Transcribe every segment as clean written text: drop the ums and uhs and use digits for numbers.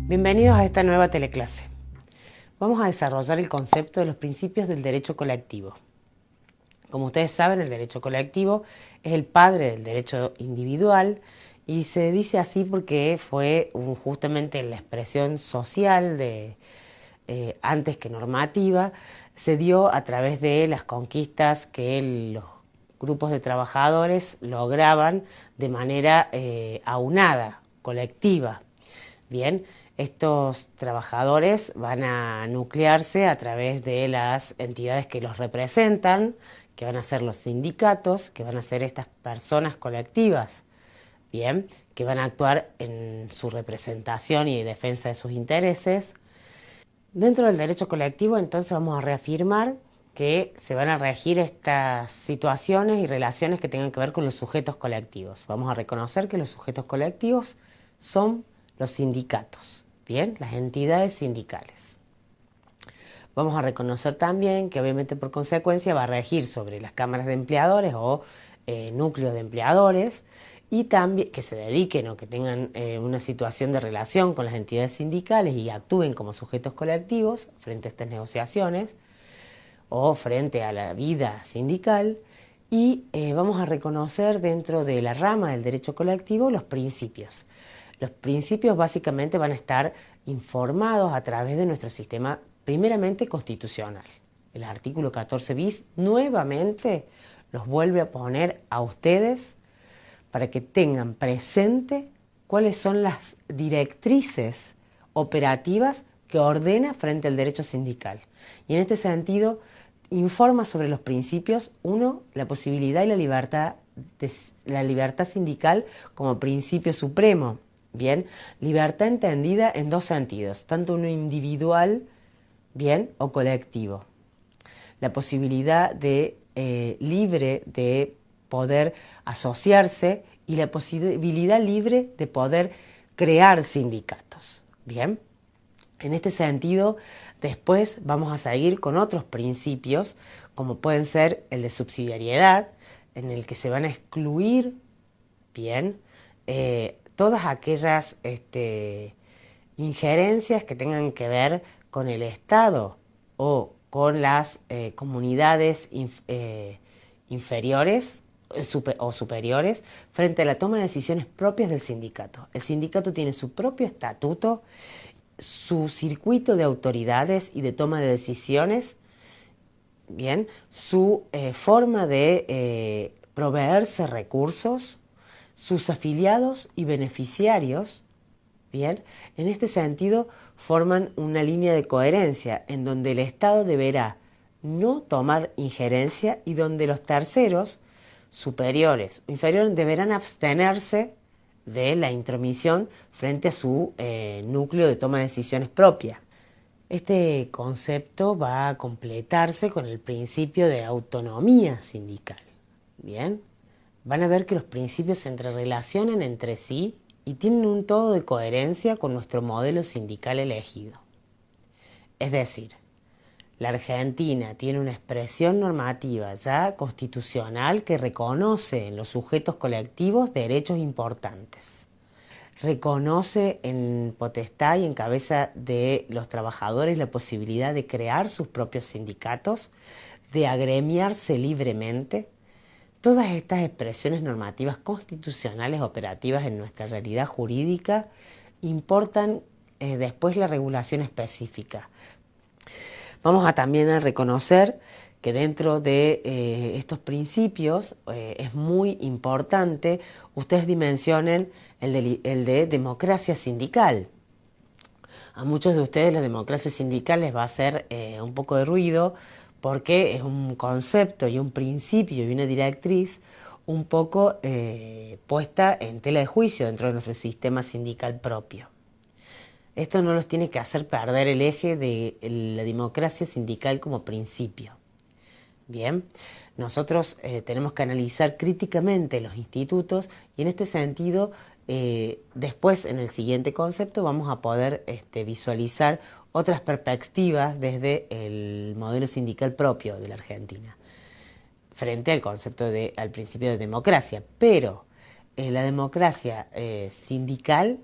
Bienvenidos a esta nueva teleclase. Vamos a desarrollar el concepto de los principios del derecho colectivo. Como ustedes saben, el derecho colectivo es el padre del derecho individual y se dice así porque fue justamente la expresión social antes que normativa, se dio a través de las conquistas que los grupos de trabajadores lograban de manera aunada, colectiva. Bien, estos trabajadores van a nuclearse a través de las entidades que los representan, que van a ser los sindicatos, que van a ser estas personas colectivas, bien, que van a actuar en su representación y defensa de sus intereses. Dentro del derecho colectivo, entonces, vamos a reafirmar que se van a regir estas situaciones y relaciones que tengan que ver con los sujetos colectivos. Vamos a reconocer que los sujetos colectivos son los sindicatos, bien, las entidades sindicales. Vamos a reconocer también que obviamente por consecuencia va a regir sobre las cámaras de empleadores o núcleos de empleadores y también que se dediquen o que tengan una situación de relación con las entidades sindicales y actúen como sujetos colectivos frente a estas negociaciones o frente a la vida sindical. Y vamos a reconocer dentro de la rama del derecho colectivo los principios. Los principios básicamente van a estar informados a través de nuestro sistema primeramente constitucional. El artículo 14 bis nuevamente los vuelve a poner a ustedes para que tengan presente cuáles son las directrices operativas que ordena frente al derecho sindical. Y en este sentido informa sobre los principios, uno, la posibilidad y la libertad sindical como principio supremo. Bien, libertad entendida en dos sentidos, tanto uno individual, bien, o colectivo. La posibilidad de libre de poder asociarse y la posibilidad libre de poder crear sindicatos. Bien, en este sentido, después vamos a seguir con otros principios, como pueden ser el de subsidiariedad, en el que se van a excluir, bien, todas aquellas injerencias que tengan que ver con el Estado o con las comunidades inferiores o superiores frente a la toma de decisiones propias del sindicato. El sindicato tiene su propio estatuto, su circuito de autoridades y de toma de decisiones, bien, su forma de proveerse recursos, sus afiliados y beneficiarios, bien, en este sentido forman una línea de coherencia en donde el Estado deberá no tomar injerencia y donde los terceros, superiores o inferiores, deberán abstenerse de la intromisión frente a su núcleo de toma de decisiones propia. Este concepto va a completarse con el principio de autonomía sindical. Bien, van a ver que los principios se entrerelacionan entre sí y tienen un todo de coherencia con nuestro modelo sindical elegido. Es decir, la Argentina tiene una expresión normativa ya constitucional que reconoce en los sujetos colectivos derechos importantes. Reconoce en potestad y en cabeza de los trabajadores la posibilidad de crear sus propios sindicatos, de agremiarse libremente. Todas estas expresiones normativas constitucionales operativas en nuestra realidad jurídica importan después la regulación específica. Vamos a también a reconocer que dentro de estos principios es muy importante ustedes dimensionen el de democracia sindical. A muchos de ustedes la democracia sindical les va a hacer un poco de ruido porque es un concepto y un principio y una directriz un poco puesta en tela de juicio dentro de nuestro sistema sindical propio. Esto no los tiene que hacer perder el eje de la democracia sindical como principio. Bien, nosotros tenemos que analizar críticamente los institutos y en este sentido, después en el siguiente concepto vamos a poder visualizar otras perspectivas desde el modelo sindical propio de la Argentina, frente al concepto al principio de democracia. Pero la democracia sindical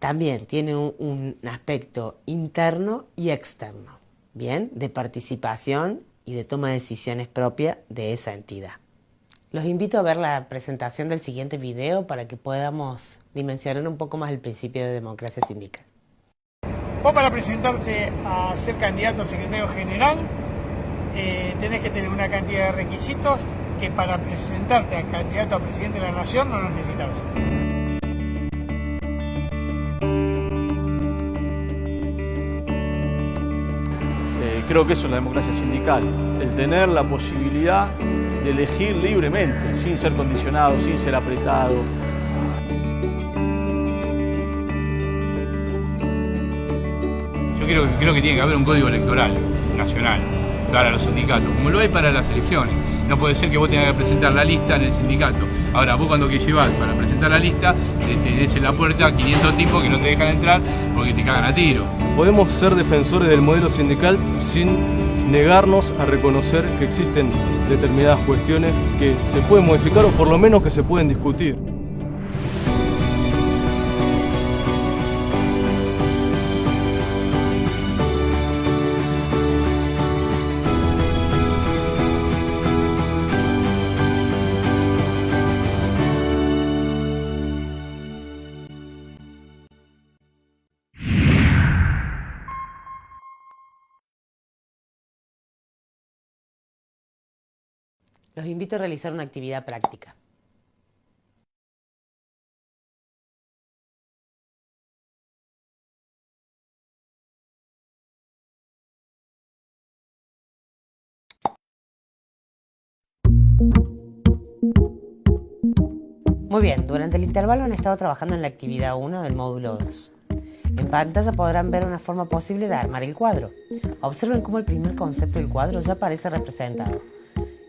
También tiene un aspecto interno y externo, ¿bien? De participación y de toma de decisiones propia de esa entidad. Los invito a ver la presentación del siguiente video para que podamos dimensionar un poco más el principio de democracia sindical. Vos, para presentarse a ser candidato a secretario general, tenés que tener una cantidad de requisitos que para presentarte a candidato a presidente de la nación no los necesitas. Creo que eso es la democracia sindical, el tener la posibilidad de elegir libremente, sin ser condicionado, sin ser apretado. Yo creo que tiene que haber un código electoral nacional para los sindicatos, como lo hay para las elecciones. No puede ser que vos tengas que presentar la lista en el sindicato. Ahora, vos cuando querés llevar para presentar la lista, tenés en la puerta 500 tipos que no te dejan entrar porque te cagan a tiro. Podemos ser defensores del modelo sindical sin negarnos a reconocer que existen determinadas cuestiones que se pueden modificar o por lo menos que se pueden discutir. Los invito a realizar una actividad práctica. Muy bien, durante el intervalo han estado trabajando en la actividad 1 del módulo 2. En pantalla podrán ver una forma posible de armar el cuadro. Observen cómo el primer concepto del cuadro ya aparece representado.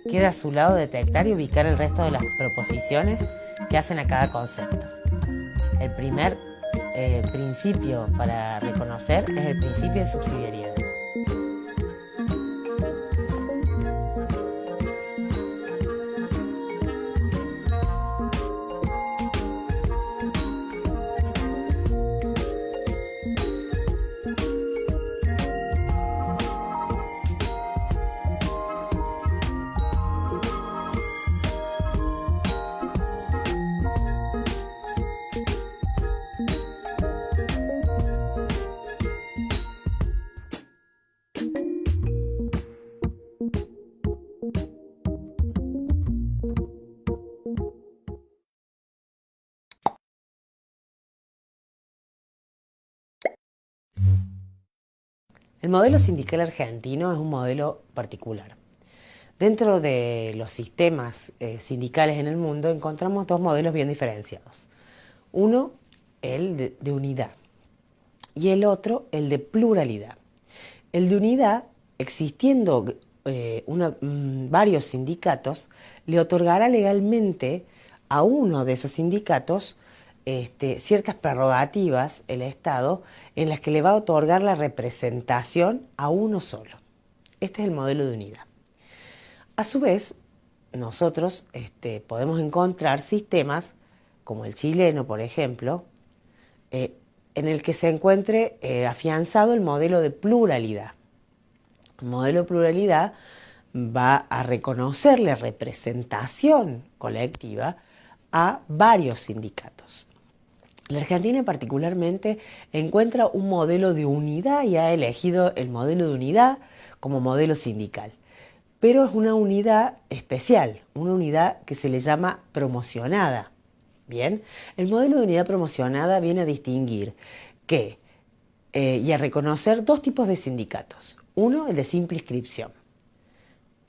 Queda a su lado detectar y ubicar el resto de las proposiciones que hacen a cada concepto. El primer principio para reconocer es el principio de subsidiariedad. El modelo sindical argentino es un modelo particular. Dentro de los sistemas sindicales en el mundo encontramos dos modelos bien diferenciados. Uno, el de unidad, y el otro, el de pluralidad. El de unidad, existiendo varios sindicatos, le otorgará legalmente a uno de esos sindicatos ciertas prerrogativas, el Estado, en las que le va a otorgar la representación a uno solo. Este es el modelo de unidad. A su vez, nosotros podemos encontrar sistemas, como el chileno, por ejemplo, en el que se encuentre afianzado el modelo de pluralidad. El modelo de pluralidad va a reconocerle representación colectiva a varios sindicatos. La Argentina particularmente encuentra un modelo de unidad y ha elegido el modelo de unidad como modelo sindical. Pero es una unidad especial, una unidad que se le llama promocionada. Bien, el modelo de unidad promocionada viene a distinguir y a reconocer dos tipos de sindicatos. Uno, el de simple inscripción.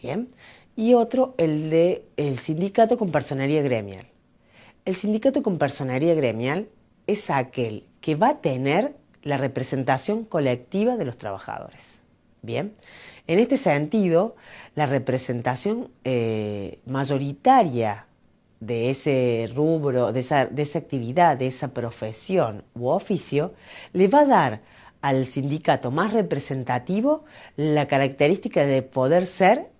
Bien, y otro, el sindicato con personería gremial. El sindicato con personería gremial es aquel que va a tener la representación colectiva de los trabajadores. Bien, en este sentido, la representación mayoritaria de ese rubro, de esa actividad, de esa profesión u oficio, le va a dar al sindicato más representativo la característica de poder ser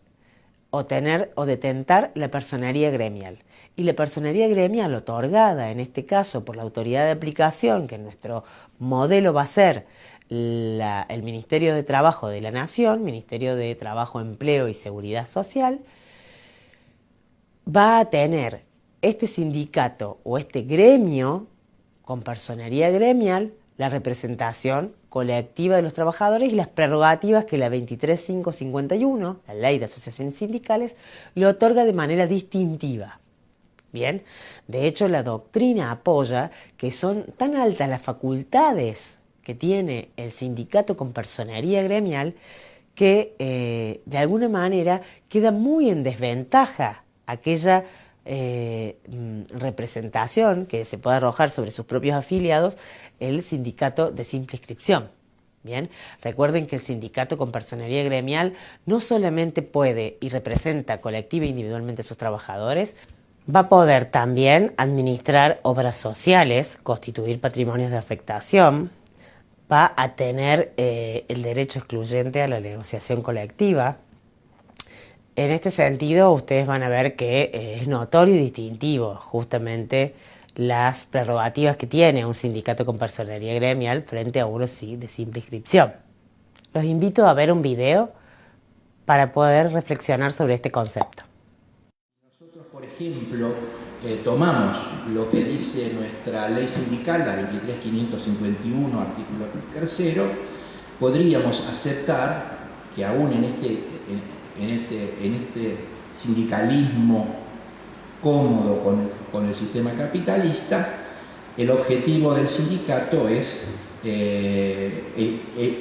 o tener o detentar la personería gremial. Y la personería gremial otorgada, en este caso, por la autoridad de aplicación, que en nuestro modelo va a ser el Ministerio de Trabajo de la Nación, Ministerio de Trabajo, Empleo y Seguridad Social, va a tener este sindicato o este gremio con personería gremial la representación colectiva de los trabajadores y las prerrogativas que la 23.551, la Ley de Asociaciones Sindicales, le otorga de manera distintiva. Bien, de hecho la doctrina apoya que son tan altas las facultades que tiene el sindicato con personería gremial que de alguna manera queda muy en desventaja aquella representación que se puede arrojar sobre sus propios afiliados el sindicato de simple inscripción. Bien, recuerden que el sindicato con personería gremial no solamente puede y representa colectiva e individualmente a sus trabajadores, va a poder también administrar obras sociales, constituir patrimonios de afectación, va a tener el derecho excluyente a la negociación colectiva. En este sentido, ustedes van a ver que es notorio y distintivo justamente las prerrogativas que tiene un sindicato con personería gremial frente a uno sí de simple inscripción. Los invito a ver un video para poder reflexionar sobre este concepto. Nosotros, por ejemplo, tomamos lo que dice nuestra ley sindical, la 23.551, artículo 3º, podríamos aceptar que aún en este sindicalismo cómodo con el sistema capitalista, el objetivo del sindicato es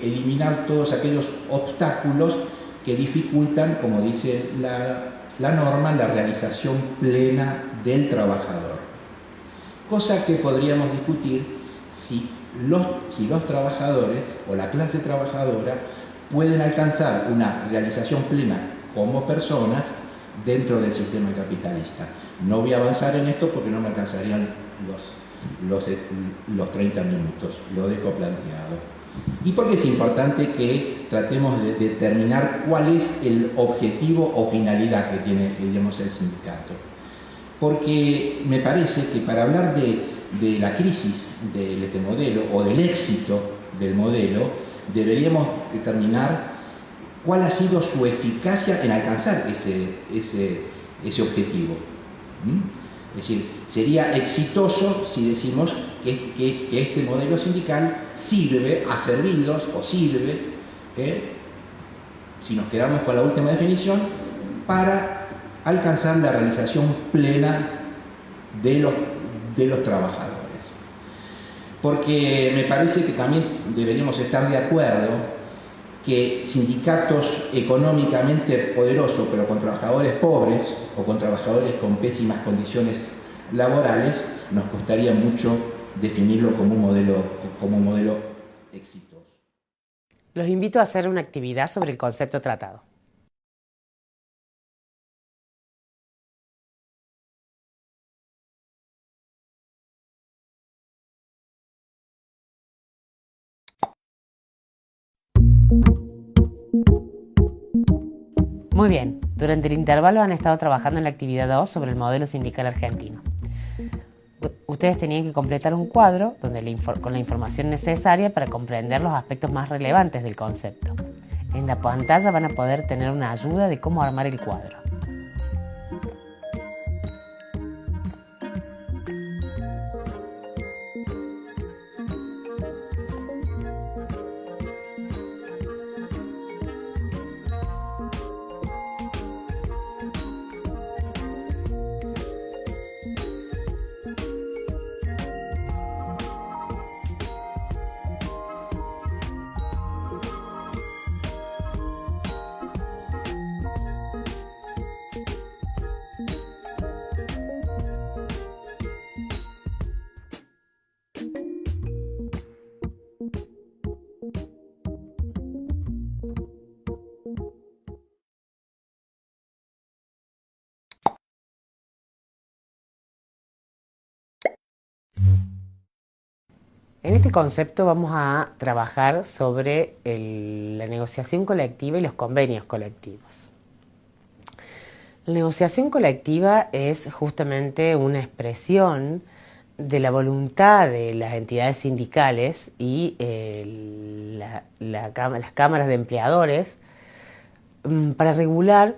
eliminar todos aquellos obstáculos que dificultan, como dice la norma, la realización plena del trabajador. Cosa que podríamos discutir si los trabajadores o la clase trabajadora pueden alcanzar una realización plena como personas dentro del sistema capitalista. No voy a avanzar en esto porque no me alcanzarían los 30 minutos, lo dejo planteado. Y porque es importante que tratemos de determinar cuál es el objetivo o finalidad que tiene, digamos, el sindicato. Porque me parece que para hablar de la crisis de este modelo o del éxito del modelo, deberíamos determinar cuál ha sido su eficacia en alcanzar ese objetivo. Es decir, sería exitoso si decimos que este modelo sindical ha servido o sirve, si nos quedamos con la última definición, para alcanzar la realización plena de los trabajadores. Porque me parece que también deberíamos estar de acuerdo que sindicatos económicamente poderosos pero con trabajadores pobres o con trabajadores con pésimas condiciones laborales nos costaría mucho definirlo como un modelo exitoso. Los invito a hacer una actividad sobre el concepto tratado. Muy bien, durante el intervalo han estado trabajando en la actividad 2 sobre el modelo sindical argentino. Ustedes tenían que completar un cuadro con la información necesaria para comprender los aspectos más relevantes del concepto. En la pantalla van a poder tener una ayuda de cómo armar el cuadro. En este concepto vamos a trabajar sobre la negociación colectiva y los convenios colectivos. La negociación colectiva es justamente una expresión de la voluntad de las entidades sindicales y las cámaras de empleadores para regular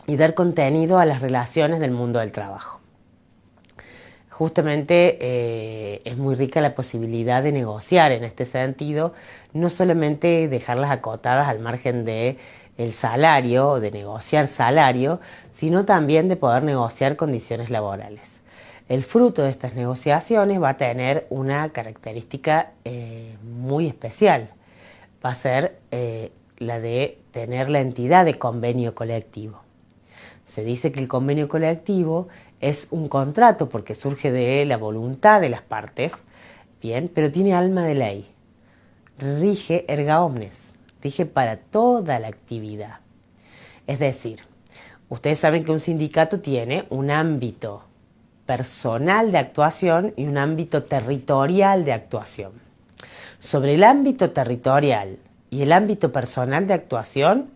y dar contenido a las relaciones del mundo del trabajo. Justamente es muy rica la posibilidad de negociar en este sentido, no solamente dejarlas acotadas al margen de el salario, de negociar salario, sino también de poder negociar condiciones laborales. El fruto de estas negociaciones va a tener una característica muy especial. Va a ser la de tener la entidad de convenio colectivo. Se dice que el convenio colectivo es un contrato porque surge de la voluntad de las partes, bien, pero tiene alma de ley. Rige erga omnes, rige para toda la actividad. Es decir, ustedes saben que un sindicato tiene un ámbito personal de actuación y un ámbito territorial de actuación. Sobre el ámbito territorial y el ámbito personal de actuación,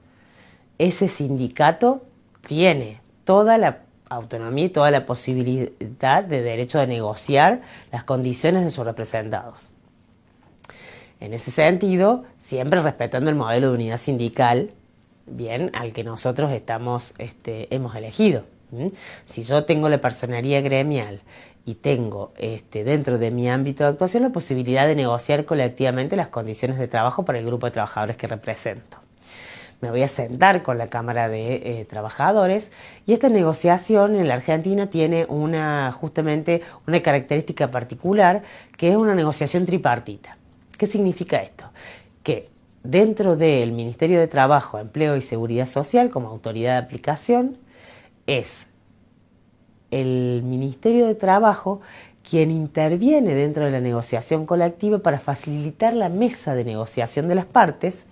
ese sindicato tiene toda la autonomía y toda la posibilidad de derecho de negociar las condiciones de sus representados. En ese sentido, siempre respetando el modelo de unidad sindical, bien, al que nosotros hemos elegido. Si yo tengo la personería gremial y tengo dentro de mi ámbito de actuación la posibilidad de negociar colectivamente las condiciones de trabajo para el grupo de trabajadores que represento. Me voy a sentar con la Cámara de Trabajadores y esta negociación en la Argentina tiene justamente una característica particular, que es una negociación tripartita. ¿Qué significa esto? Que dentro del Ministerio de Trabajo, Empleo y Seguridad Social, como autoridad de aplicación, es el Ministerio de Trabajo quien interviene dentro de la negociación colectiva para facilitar la mesa de negociación de las partes,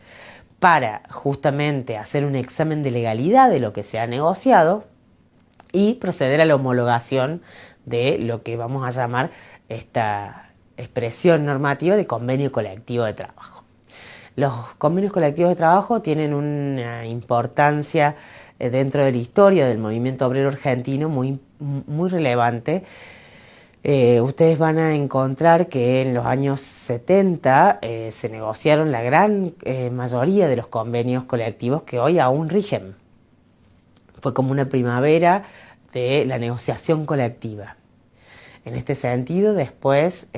para justamente hacer un examen de legalidad de lo que se ha negociado y proceder a la homologación de lo que vamos a llamar esta expresión normativa de convenio colectivo de trabajo. Los convenios colectivos de trabajo tienen una importancia dentro de la historia del movimiento obrero argentino muy relevante. Ustedes van a encontrar que en los años 70 se negociaron la gran mayoría de los convenios colectivos que hoy aún rigen. Fue como una primavera de la negociación colectiva. En este sentido, después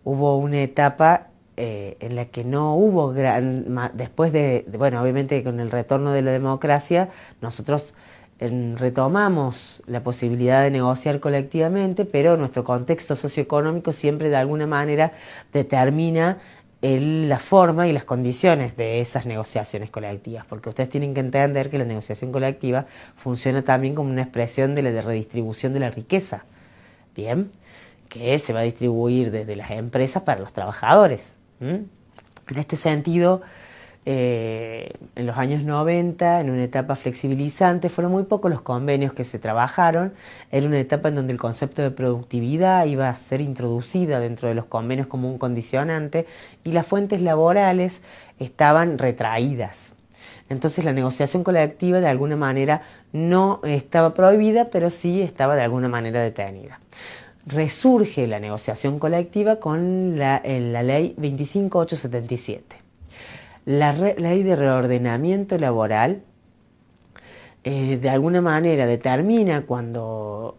hubo una etapa en la que no hubo después bueno, obviamente con el retorno de la democracia, nosotros retomamos la posibilidad de negociar colectivamente, pero nuestro contexto socioeconómico siempre de alguna manera determina la forma y las condiciones de esas negociaciones colectivas, porque ustedes tienen que entender que la negociación colectiva funciona también como una expresión de la redistribución de la riqueza, ¿bien? Que se va a distribuir desde las empresas para los trabajadores. En este sentido, en los años 90, en una etapa flexibilizante, fueron muy pocos los convenios que se trabajaron. Era una etapa en donde el concepto de productividad iba a ser introducida dentro de los convenios como un condicionante y las fuentes laborales estaban retraídas. Entonces la negociación colectiva de alguna manera no estaba prohibida, pero sí estaba de alguna manera detenida. Resurge la negociación colectiva con la ley 25877. La ley de reordenamiento laboral de alguna manera determina cuando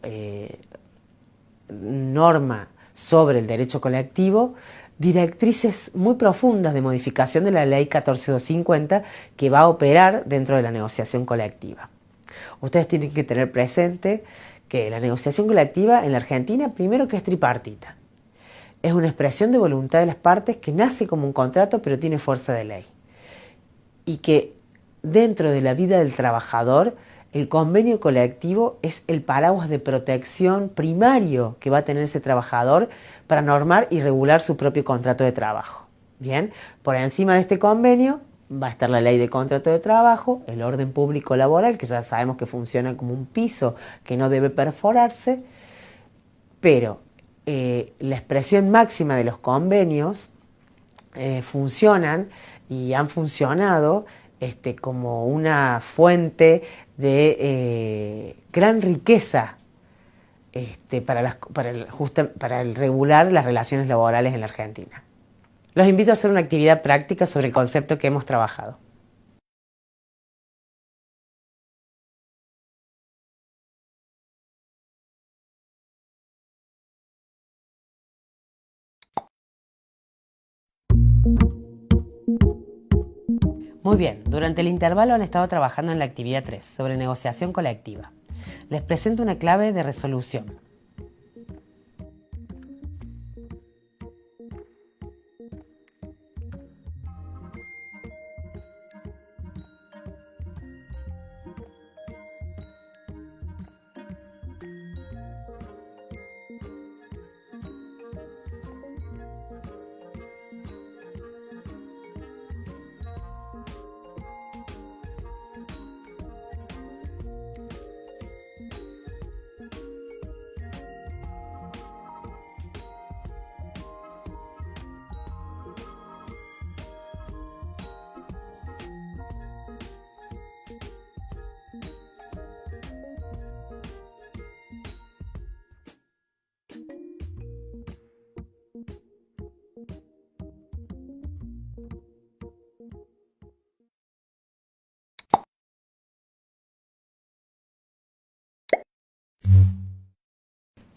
norma sobre el derecho colectivo directrices muy profundas de modificación de la ley 14250 que va a operar dentro de la negociación colectiva. Ustedes tienen que tener presente que la negociación colectiva en la Argentina, primero que es tripartita, es una expresión de voluntad de las partes que nace como un contrato pero tiene fuerza de ley. Y que dentro de la vida del trabajador, el convenio colectivo es el paraguas de protección primario que va a tener ese trabajador para normar y regular su propio contrato de trabajo. Bien, por encima de este convenio va a estar la ley de contrato de trabajo, el orden público laboral, que ya sabemos que funciona como un piso que no debe perforarse, pero la expresión máxima de los convenios funcionan y han funcionado como una fuente de gran riqueza para el regular las relaciones laborales en la Argentina. Los invito a hacer una actividad práctica sobre el concepto que hemos trabajado. Muy bien, durante el intervalo han estado trabajando en la actividad 3 sobre negociación colectiva. Les presento una clave de resolución.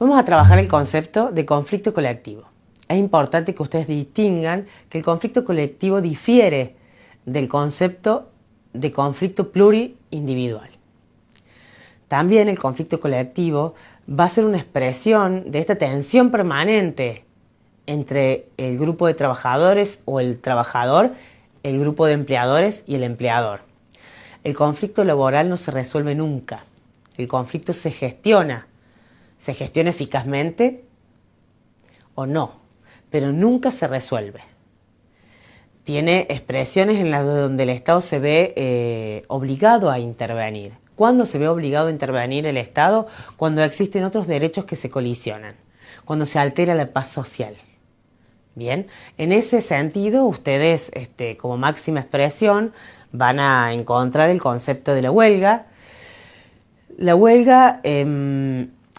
Vamos a trabajar el concepto de conflicto colectivo. Es importante que ustedes distingan que el conflicto colectivo difiere del concepto de conflicto plurindividual. También el conflicto colectivo va a ser una expresión de esta tensión permanente entre el grupo de trabajadores o el trabajador, el grupo de empleadores y el empleador. El conflicto laboral no se resuelve nunca. El conflicto se gestiona eficazmente o no, pero nunca se resuelve. Tiene expresiones en las donde el Estado se ve obligado a intervenir. ¿Cuándo se ve obligado a intervenir el Estado? Cuando existen otros derechos que se colisionan, cuando se altera la paz social. Bien, en ese sentido, ustedes como máxima expresión van a encontrar el concepto de la huelga. La huelga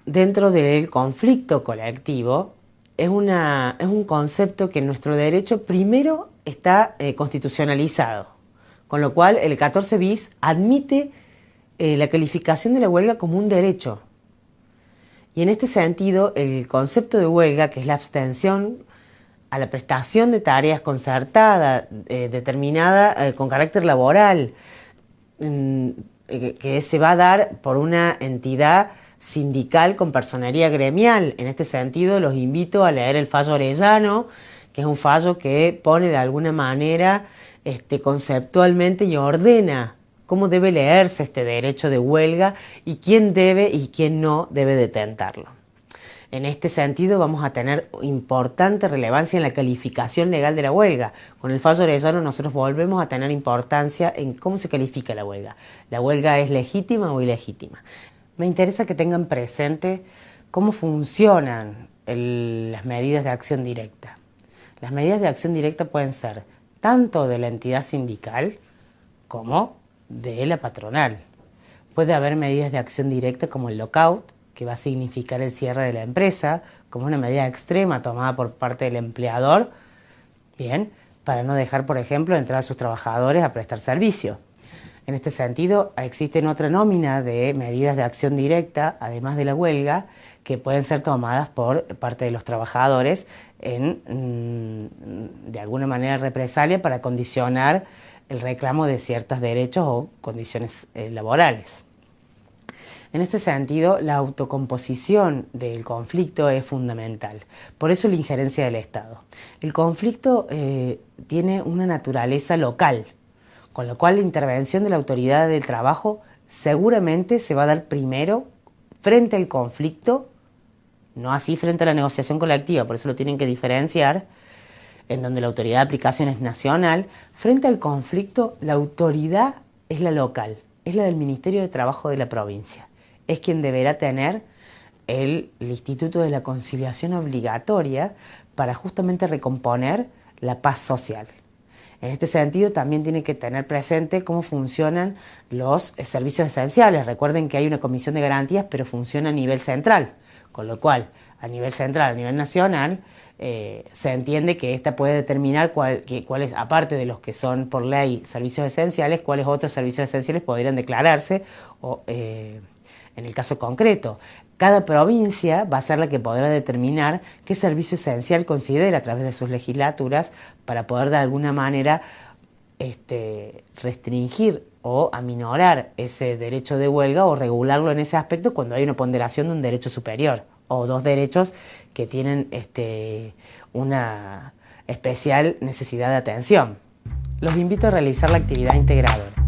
dentro del conflicto colectivo es un concepto que en nuestro derecho primero está constitucionalizado, con lo cual el 14 bis admite la calificación de la huelga como un derecho. Y en este sentido, el concepto de huelga, que es la abstención a la prestación de tareas concertada, determinada con carácter laboral, que se va a dar por una entidad sindical con personería gremial. En este sentido, los invito a leer el fallo Orellano, que es un fallo que pone de alguna manera conceptualmente y ordena cómo debe leerse este derecho de huelga y quién debe y quién no debe detentarlo. En este sentido vamos a tener importante relevancia en la calificación legal de la huelga. Con el fallo Orellano nosotros volvemos a tener importancia en cómo se califica la huelga. ¿La huelga es legítima o ilegítima? Me interesa que tengan presente cómo funcionan las medidas de acción directa. Las medidas de acción directa pueden ser tanto de la entidad sindical como de la patronal. Puede haber medidas de acción directa como el lockout, que va a significar el cierre de la empresa, como una medida extrema tomada por parte del empleador, bien, para no dejar, por ejemplo, entrar a sus trabajadores a prestar servicio. En este sentido, existen otra nómina de medidas de acción directa, además de la huelga, que pueden ser tomadas por parte de los trabajadores de alguna manera represalia para condicionar el reclamo de ciertos derechos o condiciones laborales. En este sentido, la autocomposición del conflicto es fundamental. Por eso la injerencia del Estado. El conflicto tiene una naturaleza local, con lo cual la intervención de la autoridad del trabajo seguramente se va a dar primero frente al conflicto, no así frente a la negociación colectiva, por eso lo tienen que diferenciar, en donde la autoridad de aplicación es nacional. Frente al conflicto, la autoridad es la local, es la del Ministerio de Trabajo de la provincia. Es quien deberá tener el Instituto de la Conciliación obligatoria para justamente recomponer la paz social. En este sentido, también tiene que tener presente cómo funcionan los servicios esenciales. Recuerden que hay una comisión de garantías, pero funciona a nivel central, con lo cual, a nivel central, a nivel nacional, se entiende que esta puede determinar cuáles, aparte de los que son por ley servicios esenciales, cuáles otros servicios esenciales podrían declararse en el caso concreto. Cada provincia va a ser la que podrá determinar qué servicio esencial considera a través de sus legislaturas para poder de alguna manera restringir o aminorar ese derecho de huelga o regularlo en ese aspecto cuando hay una ponderación de un derecho superior o dos derechos que tienen una especial necesidad de atención. Los invito a realizar la actividad integradora.